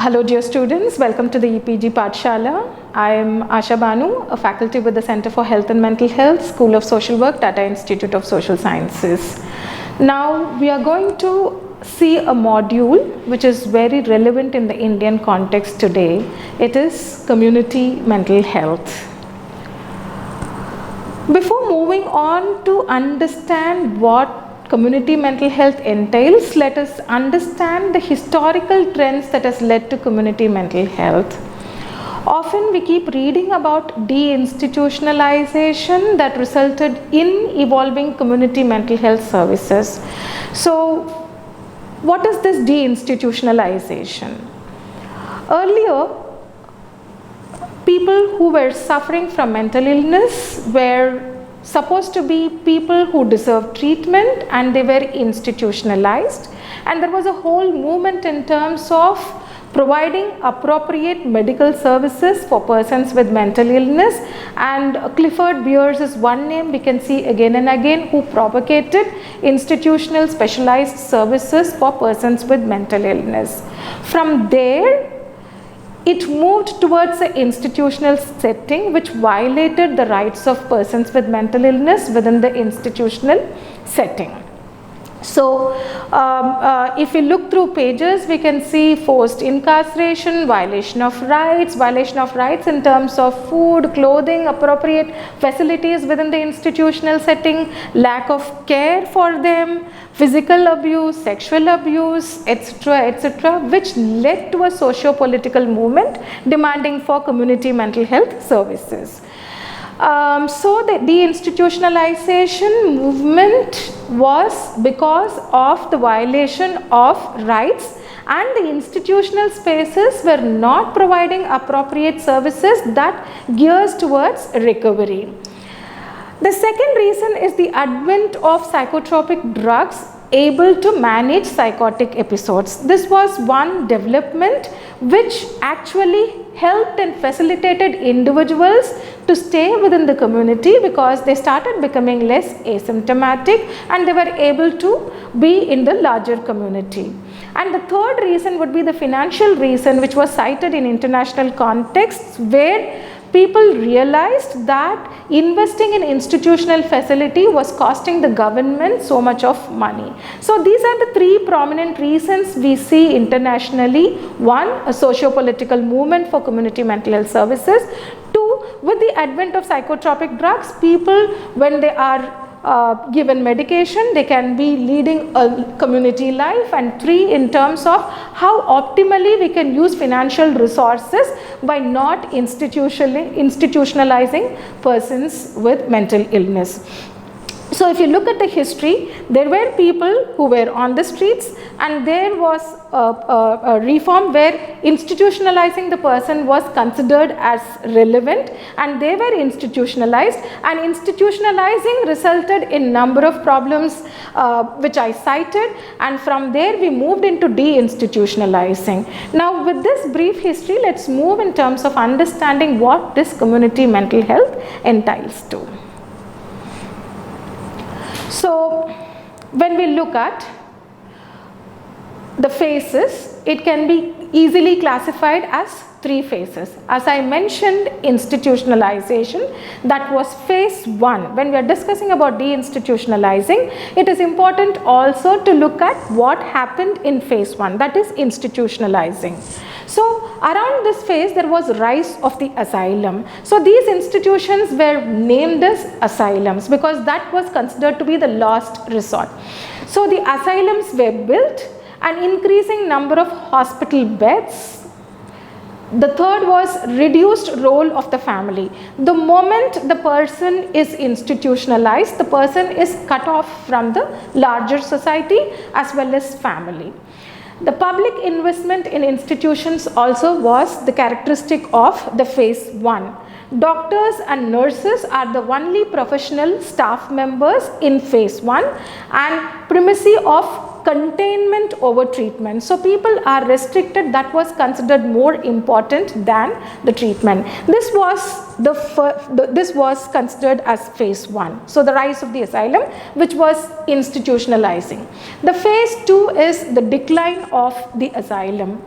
Hello dear students, welcome to the EPG Pathshala. I am Asha Banu, a faculty with the Center for Health and Mental Health, School of Social Work, Tata Institute of Social Sciences. Now we are going to see a module which is very relevant in the Indian context today. It is community mental health. Before moving on to understand what community mental health entails, let us understand the historical trends that has led to community mental health. Often we keep reading about deinstitutionalization that resulted in evolving community mental health services. So what is this deinstitutionalization? Earlier, people who were suffering from mental illness were supposed to be people who deserve treatment, and they were institutionalized, and there was a whole movement in terms of providing appropriate medical services for persons with mental illness. And Clifford Beers is one name we can see again and again, who propagated institutional specialized services for persons with mental illness. From there, it moved towards an institutional setting which violated the rights of persons with mental illness within the institutional setting. So if we look through pages, we can see forced incarceration, violation of rights in terms of food, clothing, appropriate facilities within the institutional setting, lack of care for them, physical abuse, sexual abuse, etc., which led to a socio-political movement demanding for community mental health services. So the deinstitutionalization movement was because of the violation of rights, and the institutional spaces were not providing appropriate services that gears towards recovery. The second reason is the advent of psychotropic drugs able to manage psychotic episodes. This was one development which actually helped and facilitated individuals to stay within the community, because they started becoming less asymptomatic and they were able to be in the larger community. And the third reason would be the financial reason, which was cited in international contexts, where people realized that investing in institutional facility was costing the government so much of money. So these are the three prominent reasons we see internationally. One, a socio-political movement for community mental health services. Two, with the advent of psychotropic drugs, people, when they are given medication, they can be leading a community life. And three, in terms of how optimally we can use financial resources by not institutionalizing persons with mental illness. So if you look at the history, there were people who were on the streets, and there was a reform where institutionalizing the person was considered as relevant, and they were institutionalized, and institutionalizing resulted in number of problems which I cited, and from there we moved into deinstitutionalizing. Now with this brief history, let's move in terms of understanding what this community mental health entails to. So when we look at the phases, it can be easily classified as three phases. As I mentioned, institutionalization, that was phase one. When we are discussing about deinstitutionalizing, it is important also to look at what happened in phase one, that is institutionalizing. So around this phase, there was rise of the asylum. So these institutions were named as asylums because that was considered to be the last resort. So the asylums were built, an increasing number of hospital beds. The third was reduced role of the family. The moment the person is institutionalized, the person is cut off from the larger society as well as family. The public investment in institutions also was the characteristic of the phase one. Doctors and nurses are the only professional staff members in phase one, and primacy of containment over treatment. So people are restricted, that was considered more important than the treatment. This was considered as phase one. So the rise of the asylum, which was institutionalizing. The phase two is the decline of the asylum.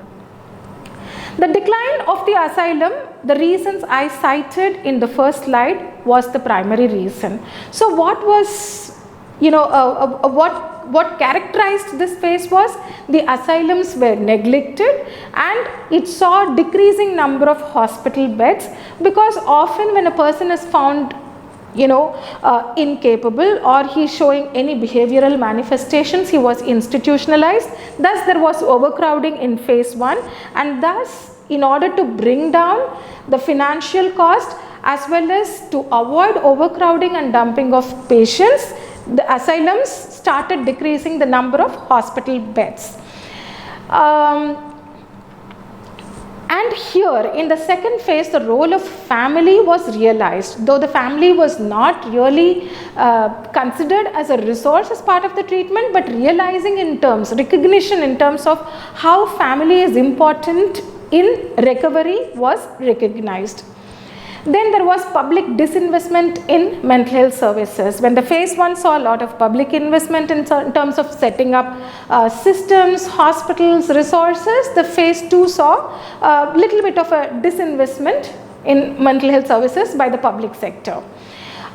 The decline of the asylum, the reasons I cited in the first slide was the primary reason. So what was, what characterized this phase was the asylums were neglected and it saw decreasing number of hospital beds, because often when a person is found incapable or he is showing any behavioral manifestations, he was institutionalized. Thus there was overcrowding in phase 1, and thus in order to bring down the financial cost as well as to avoid overcrowding and dumping of patients, the asylums started decreasing the number of hospital beds. And here in the second phase, the role of family was realized, though the family was not really considered as a resource as part of the treatment, but recognition in terms of how family is important in recovery was recognized. Then there was public disinvestment in mental health services. When the phase 1 saw a lot of public investment in terms of setting up systems, hospitals, resources, the phase 2 saw a little bit of a disinvestment in mental health services by the public sector.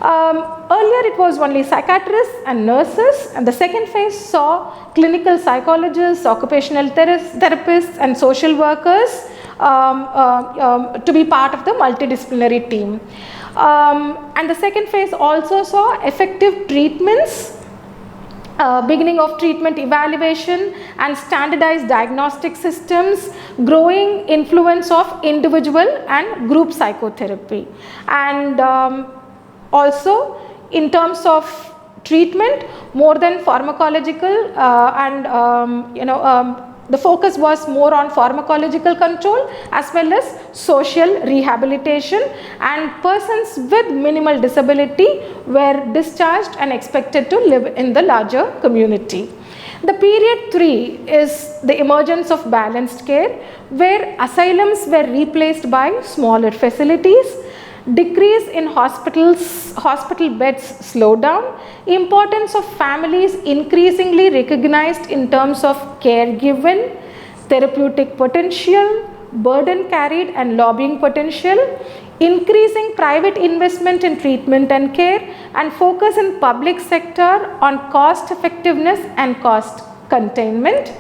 Earlier it was only psychiatrists and nurses, and the second phase saw clinical psychologists, occupational therapists and social workers to be part of the multidisciplinary team. And the second phase also saw effective treatments, beginning of treatment evaluation and standardized diagnostic systems, growing influence of individual and group psychotherapy, and also in terms of treatment more than pharmacological the focus was more on pharmacological control as well as social rehabilitation, and persons with minimal disability were discharged and expected to live in the larger community. The period 3 is the emergence of balanced care, where asylums were replaced by smaller facilities. Decrease in hospital beds slowed down. Importance of families increasingly recognized in terms of care given, therapeutic potential, burden carried and lobbying potential, increasing private investment in treatment and care, and focus in public sector on cost effectiveness and cost containment.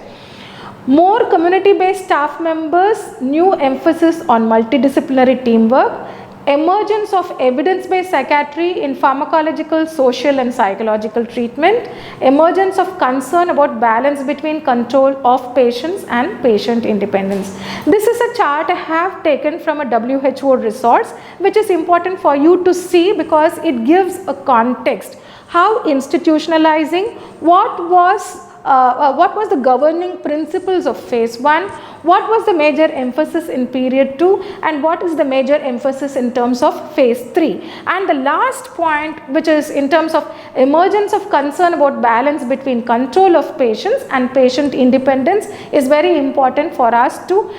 More community-based staff members, new emphasis on multidisciplinary teamwork, emergence of evidence-based psychiatry in pharmacological, social and psychological treatment, emergence of concern about balance between control of patients and patient independence. This is a chart I have taken from a WHO resource, which is important for you to see because it gives a context. How institutionalizing, what was the governing principles of phase 1, what was the major emphasis in period 2, and what is the major emphasis in terms of phase 3. And the last point, which is in terms of emergence of concern about balance between control of patients and patient independence, is very important for us to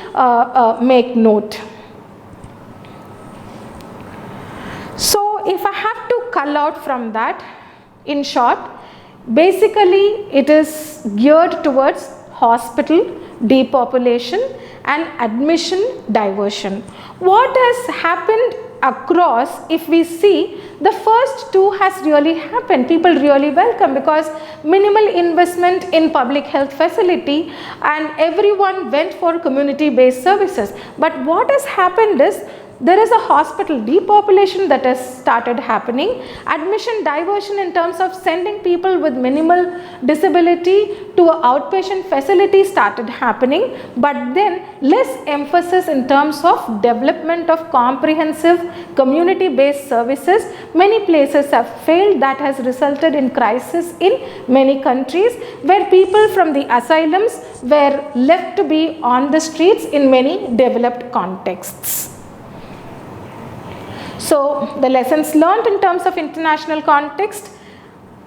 make note. So if I have to cull out from that, in short, basically it is geared towards hospital depopulation and admission diversion. What has happened across, if we see, the first two has really happened. People really welcome because minimal investment in public health facility and everyone went for community based services. But what has happened is there is a hospital depopulation that has started happening, admission diversion in terms of sending people with minimal disability to an outpatient facility started happening, but then less emphasis in terms of development of comprehensive community based services. Many places have failed, that has resulted in crisis in many countries where people from the asylums were left to be on the streets in many developed contexts. So the lessons learned in terms of international context,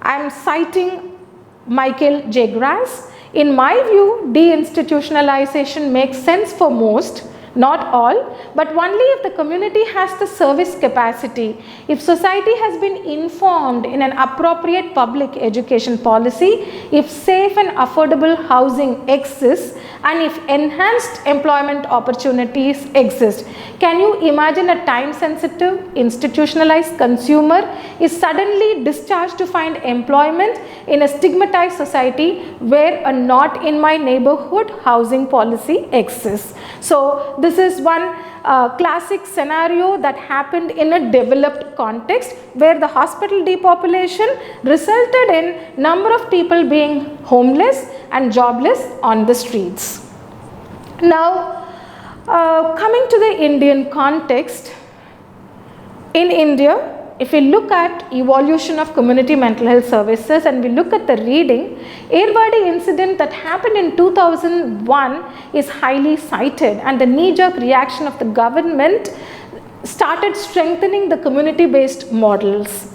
I am citing Michael J. Grass. In my view, deinstitutionalization makes sense for most, not all, but only if the community has the service capacity, if society has been informed in an appropriate public education policy, if safe and affordable housing exists, and if enhanced employment opportunities exist. Can you imagine a time-sensitive, institutionalized consumer is suddenly discharged to find employment in a stigmatized society where a not in my neighborhood housing policy exists? So this is one classic scenario that happened in a developed context where the hospital depopulation resulted in number of people being homeless and jobless on the streets. Now, coming to the Indian context, in India, if we look at evolution of community mental health services and we look at the reading, Irwadi incident that happened in 2001 is highly cited, and the knee-jerk reaction of the government started strengthening the community-based models.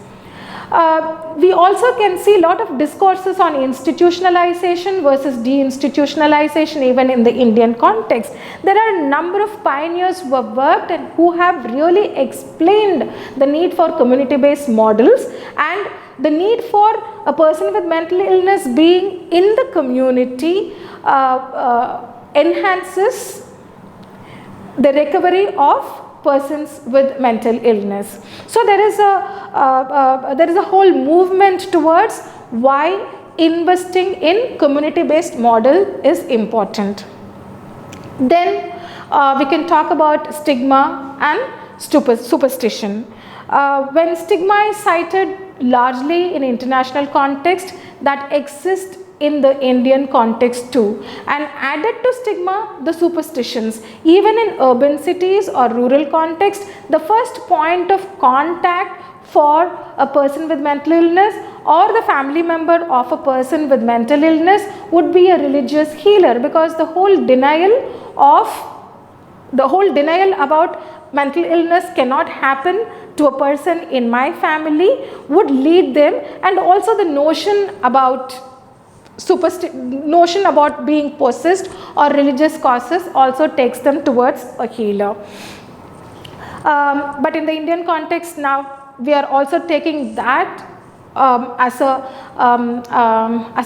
We also can see a lot of discourses on institutionalization versus deinstitutionalization even in the Indian context. There are a number of pioneers who have worked and who have really explained the need for community-based models and the need for a person with mental illness being in the community enhances the recovery of persons with mental illness. So there is a whole movement towards why investing in community-based model is important. Then we can talk about stigma and superstition. When stigma is cited largely in international context, that exists in the Indian context too, and added to stigma, the superstitions. Even in urban cities or rural context, the first point of contact for a person with mental illness or the family member of a person with mental illness would be a religious healer, because the whole denial about mental illness cannot happen to a person in my family would lead them, and also the notion about being possessed or religious causes also takes them towards a healer. But in the Indian context now, we are also taking that as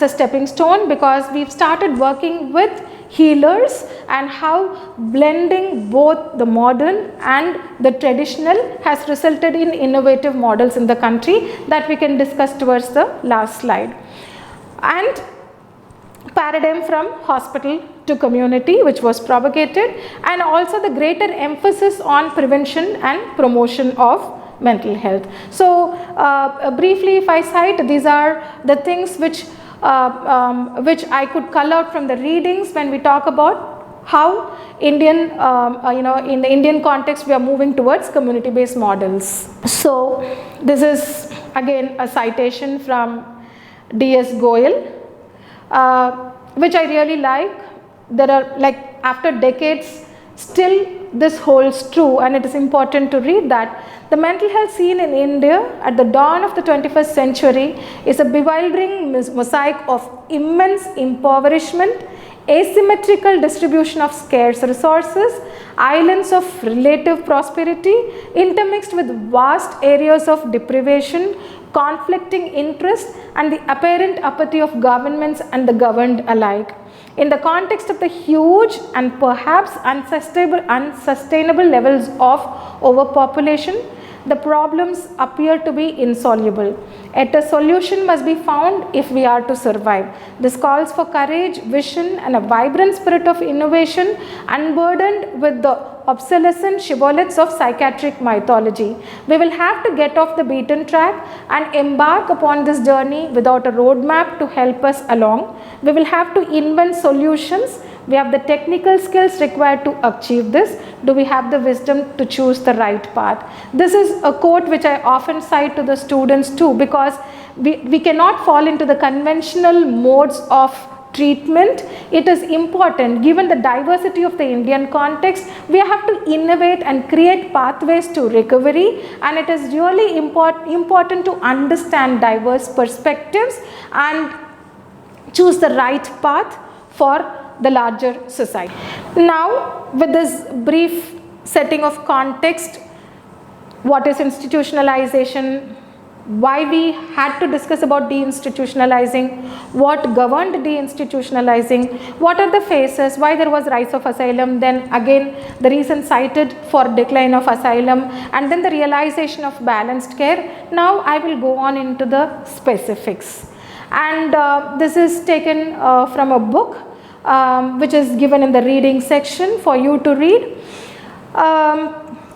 a stepping stone, because we've started working with healers and how blending both the modern and the traditional has resulted in innovative models in the country that we can discuss towards the last slide. And paradigm from hospital to community, which was propagated, and also the greater emphasis on prevention and promotion of mental health. So briefly, if I cite, these are the things which I could cull out from the readings when we talk about how in the Indian context we are moving towards community-based models. So this is again a citation from D.S. Goyal, which I really like. There are, like, after decades, still this holds true, and it is important to read that. The mental health scene in India at the dawn of the 21st century is a bewildering mosaic of immense impoverishment, asymmetrical distribution of scarce resources, islands of relative prosperity intermixed with vast areas of deprivation, conflicting interest, and the apparent apathy of governments and the governed alike. In the context of the huge and perhaps unsustainable levels of overpopulation, the problems appear to be insoluble. Yet a solution must be found if we are to survive. This calls for courage, vision, and a vibrant spirit of innovation, unburdened with the obsolescent shibboleths of psychiatric mythology. We will have to get off the beaten track and embark upon this journey without a roadmap to help us along. We will have to invent solutions. We have the technical skills required to achieve this. Do we have the wisdom to choose the right path? This is a quote which I often cite to the students too, because we cannot fall into the conventional modes of treatment. It is important, given the diversity of the Indian context, we have to innovate and create pathways to recovery, and it is really important to understand diverse perspectives and choose the right path for the larger society. Now, with this brief setting of context, what is institutionalization, why we had to discuss about deinstitutionalizing, what governed deinstitutionalizing, what are the phases, why there was rise of asylum, then again the reason cited for decline of asylum, and then the realization of balanced care. Now I will go on into the specifics, and this is taken from a book which is given in the reading section for you to read.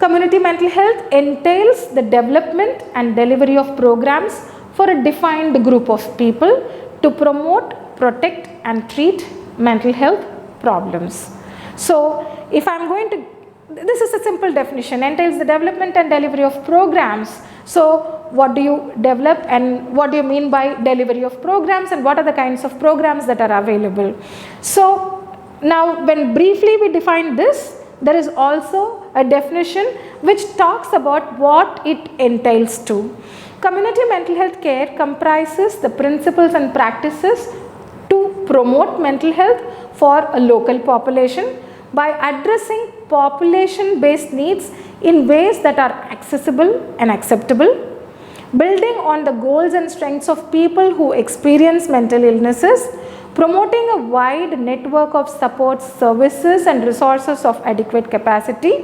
Community mental health entails the development and delivery of programs for a defined group of people to promote, protect and treat mental health problems. So, if I am going to, this is a simple definition, entails the development and delivery of programs. So, what do you develop and what do you mean by delivery of programs, and what are the kinds of programs that are available? So, now when briefly we define this, there is also a definition which talks about what it entails to. Community mental health care comprises the principles and practices to promote mental health for a local population by addressing population-based needs in ways that are accessible and acceptable, building on the goals and strengths of people who experience mental illnesses, promoting a wide network of support services and resources of adequate capacity,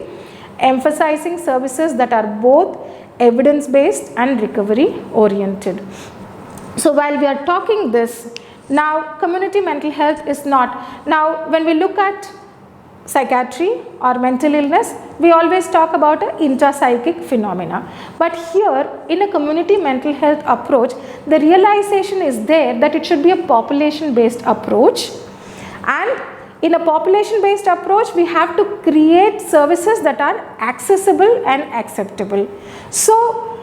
emphasizing services that are both evidence-based and recovery-oriented. So, while we are talking this, now community mental health is not, now when we look at psychiatry or mental illness, we always talk about an intrapsychic phenomena. But here in a community mental health approach, the realization is there that it should be a population based approach, and in a population based approach we have to create services that are accessible and acceptable. So,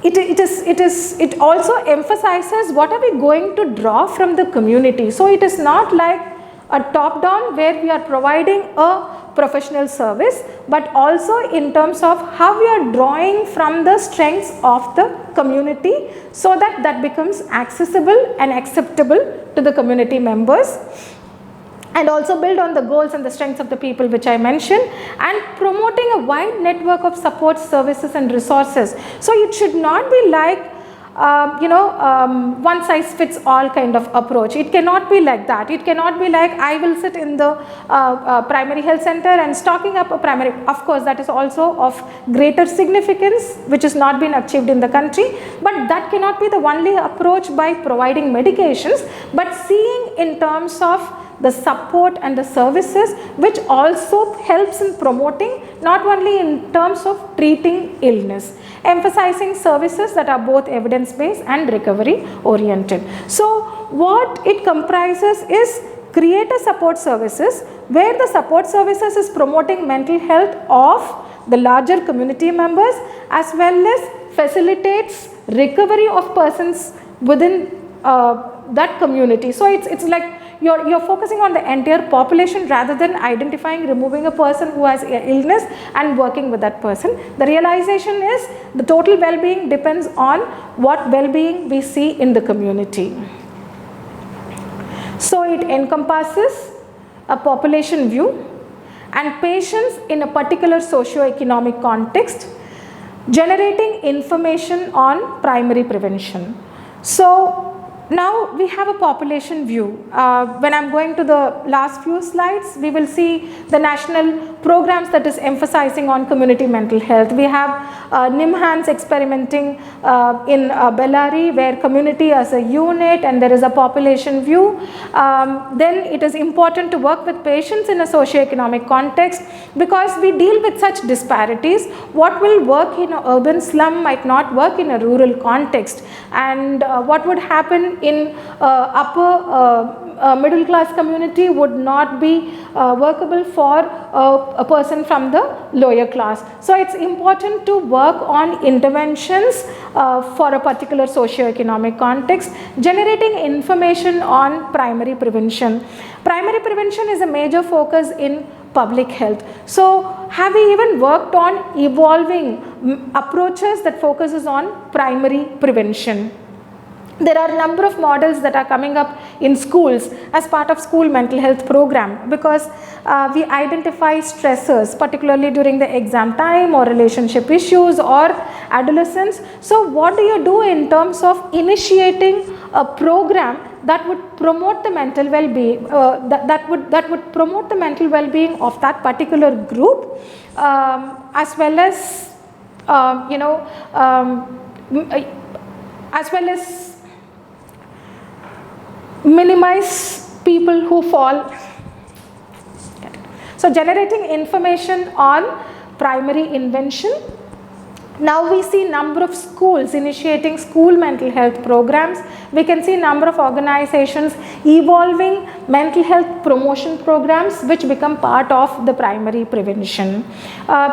it also emphasizes what are we going to draw from the community. So, it is not like a top down where we are providing a professional service, but also in terms of how we are drawing from the strengths of the community so that that becomes accessible and acceptable to the community members, and also build on the goals and the strengths of the people which I mentioned, and promoting a wide network of support services and resources. So, it should not be like one size fits all kind of approach. It cannot be like that. It cannot be like I will sit in the primary health center and stocking up a primary. Of course, that is also of greater significance which has not been achieved in the country, but that cannot be the only approach by providing medications, but seeing in terms of the support and the services which also helps in promoting, not only in terms of treating illness, emphasizing services that are both evidence based and recovery oriented. So, what it comprises is create a support services where the support services is promoting mental health of the larger community members, as well as facilitates recovery of persons within that community. So, it's like you're focusing on the entire population rather than identifying, removing a person who has illness and working with that person. The realization is the total well-being depends on what well-being we see in the community. So, it encompasses a population view and patients in a particular socio-economic context, generating information on primary prevention. So, now we have a population view. When I am going to the last few slides, we will see the national programs that is emphasizing on community mental health. We have NIMHANS experimenting in Bellary, where community as a unit and there is a population view. Then it is important to work with patients in a socio-economic context, because we deal with such disparities. What will work in an urban slum might not work in a rural context, and what would happen in upper middle class community would not be workable for a person from the lower class. So, it is important to work on interventions for a particular socio-economic context, generating information on primary prevention. Primary prevention is a major focus in public health. So, have we even worked on evolving approaches that focuses on primary prevention? There are a number of models that are coming up in schools as part of school mental health program, because we identify stressors, particularly during the exam time or relationship issues or adolescence. So what do you do in terms of initiating a program that would promote the mental well-being, that would promote the mental well-being of that particular group, as well as as well as minimize people who fall. So generating information on primary intervention. Now we see number of schools initiating school mental health programs. We can see number of organizations evolving mental health promotion programs which become part of the primary prevention.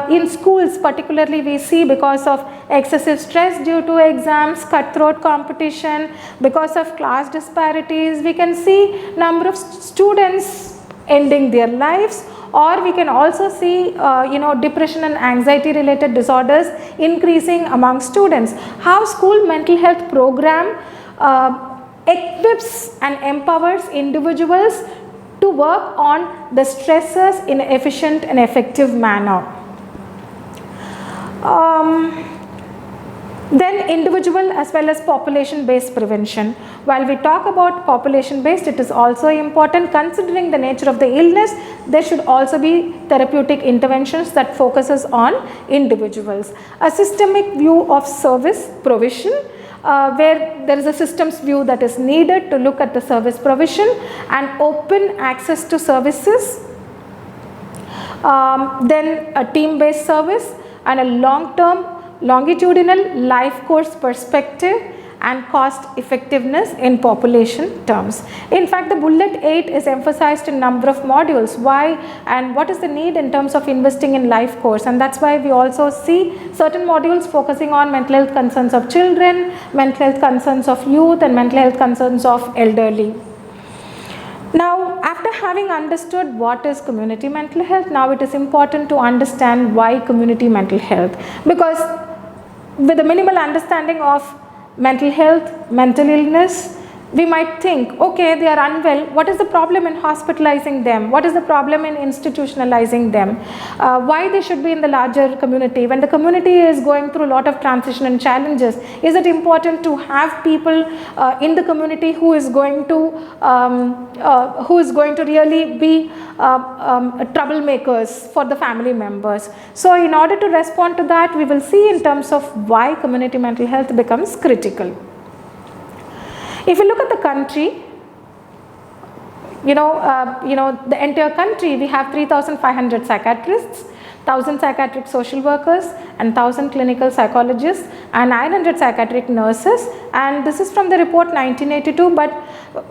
In schools particularly, we see because of excessive stress due to exams, cutthroat competition, because of class disparities, we can see number of students ending their lives, or we can also see depression and anxiety related disorders increasing among students. How school mental health program equips and empowers individuals to work on the stressors in an efficient and effective manner. Then individual as well as population based prevention. While we talk about population based, it is also important, considering the nature of the illness, there should also be therapeutic interventions that focuses on individuals. A systemic view of service provision, where there is a systems view that is needed to look at the service provision and open access to services. Then a team based service and a long-term longitudinal life course perspective and cost effectiveness in population terms. In fact, the bullet 8 is emphasized in number of modules. Why and what is the need in terms of investing in life course, and that's why we also see certain modules focusing on mental health concerns of children, mental health concerns of youth, and mental health concerns of elderly. Now, after having understood what is community mental health, now it is important to understand why community mental health, because with a minimal understanding of mental health, mental illness, we might think, okay, they are unwell, what is the problem in hospitalizing them? What is the problem in institutionalizing them? Why they should be in the larger community? When the community is going through a lot of transition and challenges, is it important to have people in the community who is going to really be troublemakers for the family members? So in order to respond to that, we will see in terms of why community mental health becomes critical. If you look at the country, the entire country, we have 3,500 psychiatrists, 1,000 psychiatric social workers, and 1,000 clinical psychologists, and 900 psychiatric nurses. And this is from the report 1982, but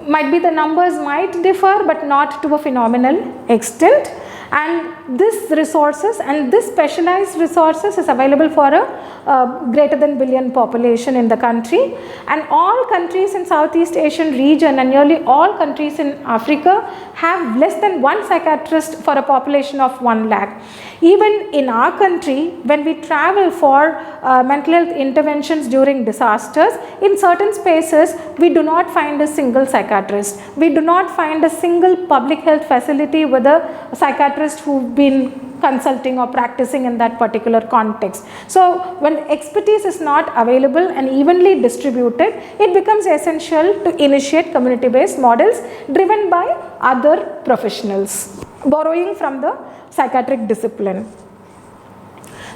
might be the numbers might differ, but not to a phenomenal extent. And this resources and this specialized resources is available for a greater than billion population in the country, and all countries in Southeast Asian region and nearly all countries in Africa have less than one psychiatrist for a population of 1 lakh. Even in our country, when we travel for mental health interventions during disasters, in certain spaces we do not find a single psychiatrist. We do not find a single public health facility with a psychiatrist who've been consulting or practicing in that particular context. So when expertise is not available and evenly distributed, it becomes essential to initiate community based models driven by other professionals, borrowing from the psychiatric discipline.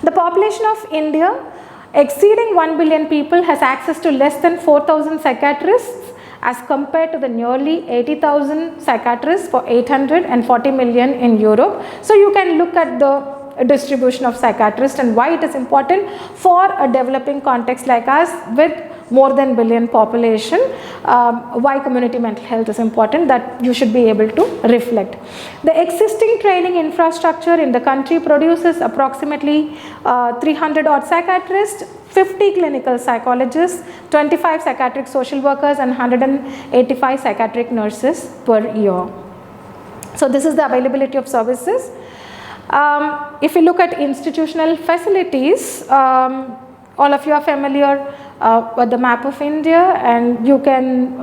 The population of India exceeding 1 billion people has access to less than 4,000 psychiatrists as compared to the nearly 80,000 psychiatrists for 840 million in Europe. So you can look at the distribution of psychiatrists and why it is important for a developing context like us with more than billion population, why community mental health is important, that you should be able to reflect. The existing training infrastructure in the country produces approximately 300 odd psychiatrists, 50 clinical psychologists, 25 psychiatric social workers, and 185 psychiatric nurses per year. So this is the availability of services. If you look at institutional facilities, all of you are familiar the map of India, and you can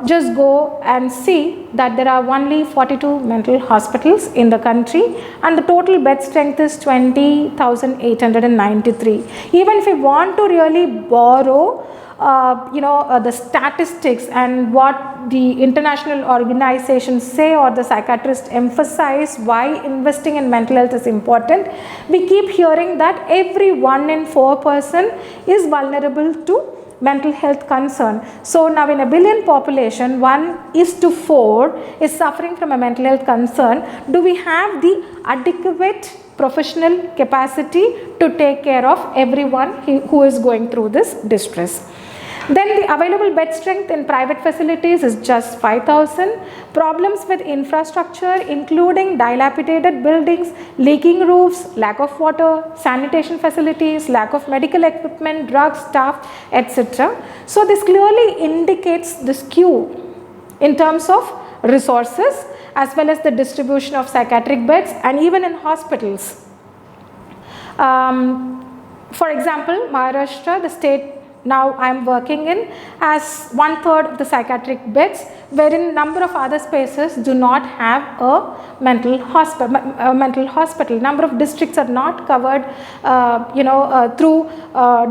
just go and see that there are only 42 mental hospitals in the country, and the total bed strength is 20,893. Even if we want to really borrow the statistics and what the international organizations say or the psychiatrists emphasize why investing in mental health is important, we keep hearing that every 1 in 4 person is vulnerable to mental health concern. So now in a billion population, 1:4 is suffering from a mental health concern. Do we have the adequate professional capacity to take care of everyone who is going through this distress? Then the available bed strength in private facilities is just 5,000. Problems with infrastructure, including dilapidated buildings, leaking roofs, lack of water, sanitation facilities, lack of medical equipment, drugs, staff, etc. So this clearly indicates the skew in terms of resources as well as the distribution of psychiatric beds, and even in hospitals. For example, Maharashtra, the state now I am working in, has 1/3 of the psychiatric beds, wherein number of other spaces do not have a mental hospital. Number of districts are not covered through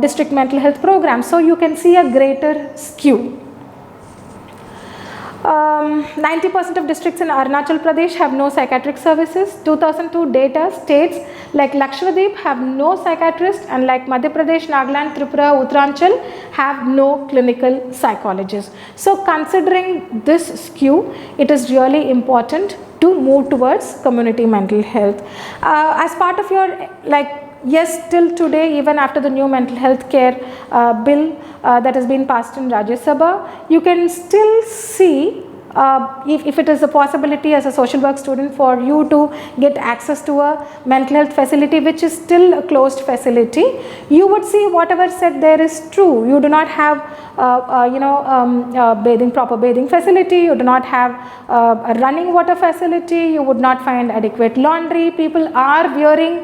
district mental health programs. So you can see a greater skew. 90% of districts in Arunachal Pradesh have no psychiatric services. 2002 data states like Lakshadweep have no psychiatrist, and like Madhya Pradesh, Nagaland, Tripura, Uttaranchal have no clinical psychologists. So considering this skew, it is really important to move towards community mental health. As part of your yes, till today, even after the new mental health care bill that has been passed in Rajya Sabha, you can still see if it is a possibility as a social work student for you to get access to a mental health facility which is still a closed facility, you would see whatever said there is true. You do not have proper bathing facility, you do not have a running water facility, you would not find adequate laundry. People are wearing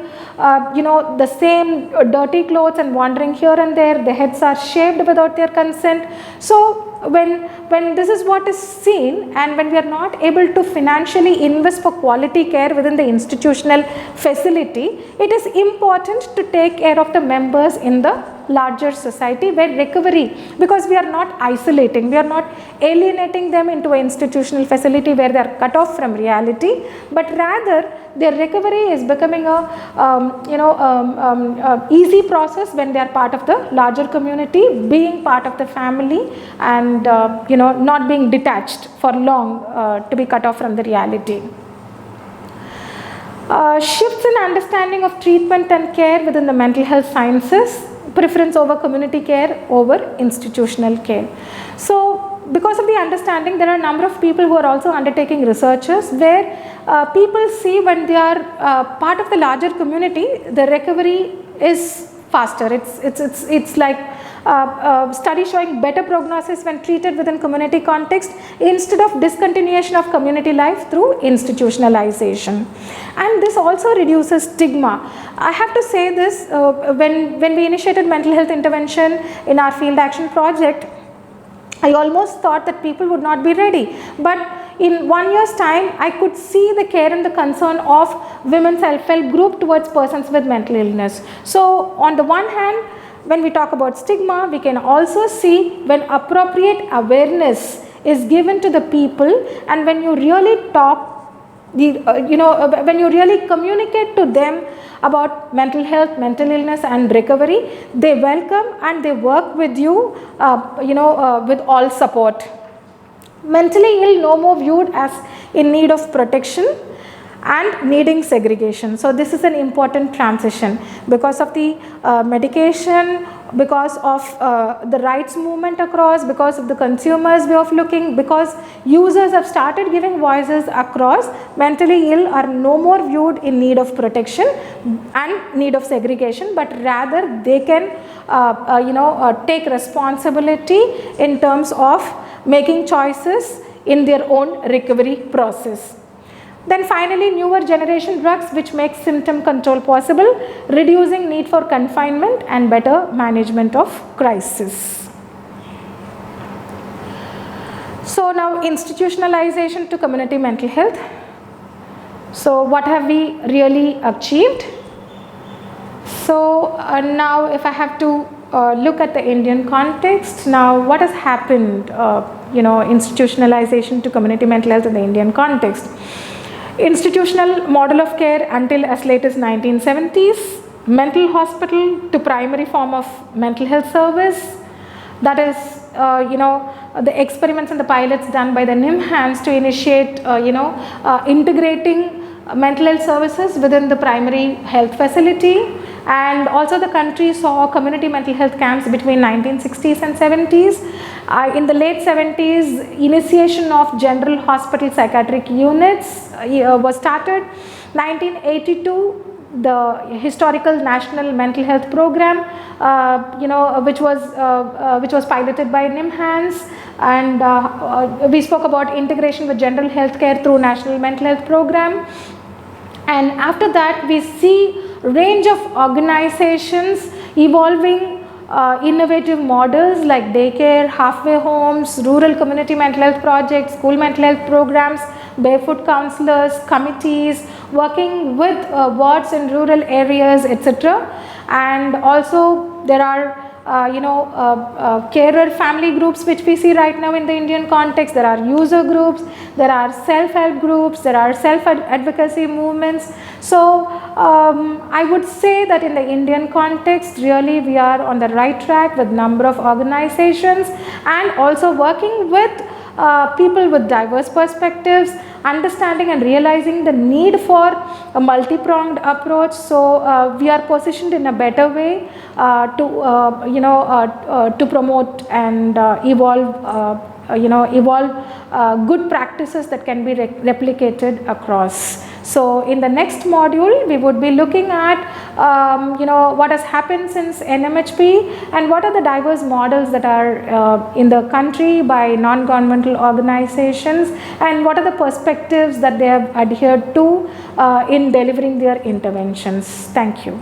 the same dirty clothes and wandering here and there. The heads are shaved without their consent. So when this is what is seen, and when we are not able to financially invest for quality care within the institutional facility, it is important to take care of the members in the larger society where recovery, because we are not isolating, we are not alienating them into an institutional facility where they are cut off from reality, but rather their recovery is becoming a easy process when they are part of the larger community, being part of the family, and not being detached for long to be cut off from the reality. Shifts in understanding of treatment and care within the mental health sciences, preference over community care over institutional care. So because of the understanding, there are a number of people who are also undertaking researches where people see when they are part of the larger community, the recovery is faster. It's like study showing better prognosis when treated within community context instead of discontinuation of community life through institutionalization. And this also reduces stigma. I have to say this, when we initiated mental health intervention in our field action project, I almost thought that people would not be ready, but in 1 year's time, I could see the care and the concern of women's self-help group towards persons with mental illness. So on the one hand, when we talk about stigma, we can also see when appropriate awareness is given to the people, and when you really talk, when you really communicate to them about mental health, mental illness and recovery, they welcome and they work with you, with all support. Mentally ill no more viewed as in need of protection and needing segregation. So this is an important transition because of the medication, because of the rights movement across, because of the consumers way of looking, because users have started giving voices across. Mentally ill are no more viewed in need of protection and need of segregation, but rather they can take responsibility in terms of making choices in their own recovery process. Then finally, newer generation drugs which make symptom control possible, reducing need for confinement and better management of crisis. So now institutionalization to community mental health. So what have we really achieved? So now if I have to look at the Indian context, now what has happened, institutionalization to community mental health in the Indian context. Institutional model of care until as late as 1970s, mental hospital to primary form of mental health service, that is the experiments and the pilots done by the NIMHANS to initiate integrating mental health services within the primary health facility, and also the country saw community mental health camps between 1960s and 70s. In the late 70s, initiation of general hospital psychiatric units was started. 1982, the historical national mental health program, which was piloted by NIMHANS, and we spoke about integration with general health care through national mental health program. And after that, we see range of organizations evolving innovative models like daycare, halfway homes, rural community mental health projects, school mental health programs, barefoot counselors, committees, working with wards in rural areas, etc. And also there are carer family groups which we see right now in the Indian context. There are user groups, there are self-help groups, there are self-advocacy movements. So I would say that in the Indian context, really we are on the right track with number of organizations, and also working with people with diverse perspectives, understanding and realizing the need for a multi-pronged approach. So we are positioned in a better way to promote and evolve good practices that can be replicated across. So in the next module, we would be looking at what has happened since NMHP, and what are the diverse models that are in the country by non-governmental organizations, and what are the perspectives that they have adhered to in delivering their interventions. Thank you.